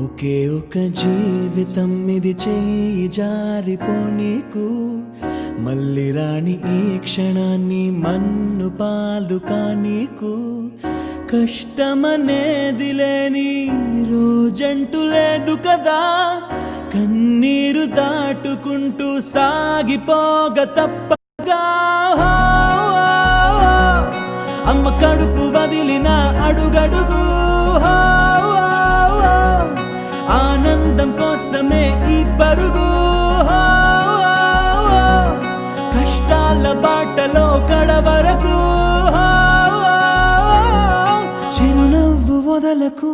ఒకే ఒక జీవితం ఇది చేయి జారిపోనీకు మళ్ళీ రాణి ఈ క్షణాన్ని మన్ను పాలు కానీకు కష్టమనేది లేని రోజంటూ లేదు కదా కన్నీరు దాటుకుంటూ సాగిపోగ తప్పగా అమ్మ కడుపు వదిలిన అడుగడుగు ఆనందం కోసమే ఈ పరుగు కష్టాల బాటలో కడవరకు చిరునవ్వు వదలకు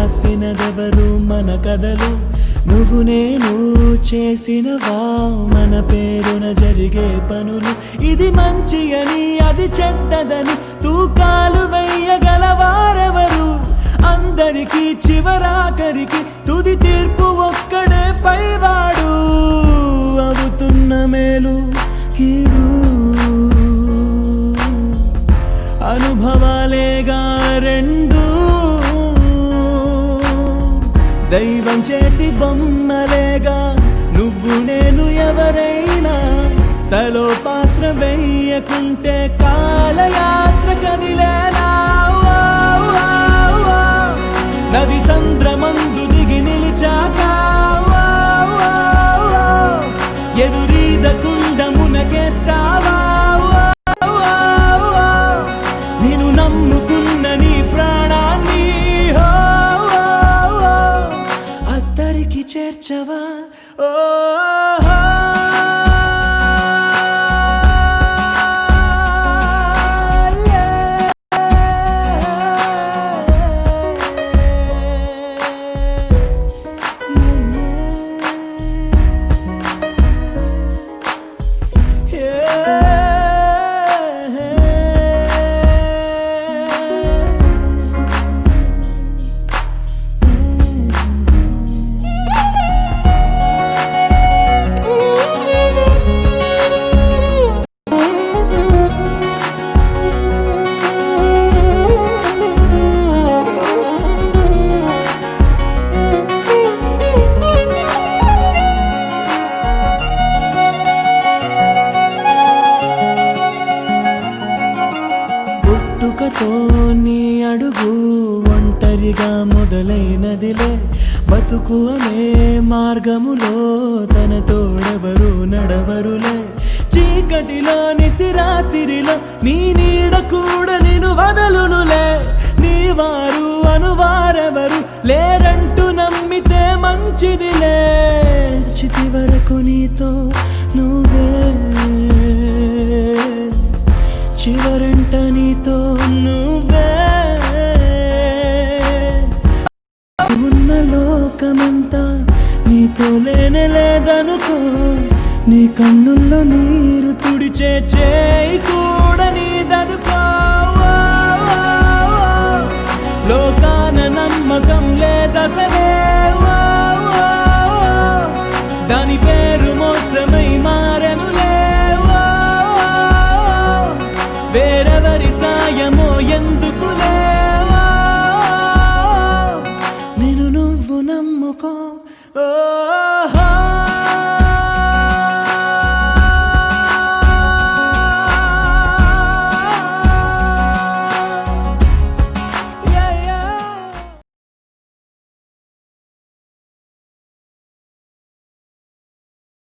రాసినదెవరు మన కథలు నువ్వు నేను చేసినవా మన పేరున జరిగే పనులు ఇది మంచి అని అది చెడ్డదని తూకాలు వెయ్యగలవారెవరు అందరికీ చివరాఖరికి తుది తీర్పు ఒక్కడే పైవాడు అవుతున్న మేలు కీడు అనుభవాలేగా రెండు దైవం చేతి బొమ్మలేగా నువ్వు నేను ఎవరైనా తలో పాత్ర వెయ్యకుంటే కాలయాత్ర కదిలేలా నది సంద్రమందు దిగి నిలిచాక ఎదురీదకుండ మునకేస్తావా నేను నమ్ముకున్న నీ ప్రాణాన్ని చేర్చవా నీ అడుగు ఒంటరిగా మొదలైనదిలే బతుకు అనే మార్గములో తన తోడెవరు నడవరులే చీకటిలో నిసిరాతిరిలో నీ నీడ కూడా నిన్ను వదలునులే నీ వారు అనువారెవరు లేరంటూ నమ్మితే మంచిదిలే చితి వరకు నీతో నువ్వే చివరంట నీతో నువ్వే ఉన్న లోకమంతా నీతో లేదనుకో నీ కన్నుల్లో నీరు తుడిచే చేయి కూడా నీదనుకో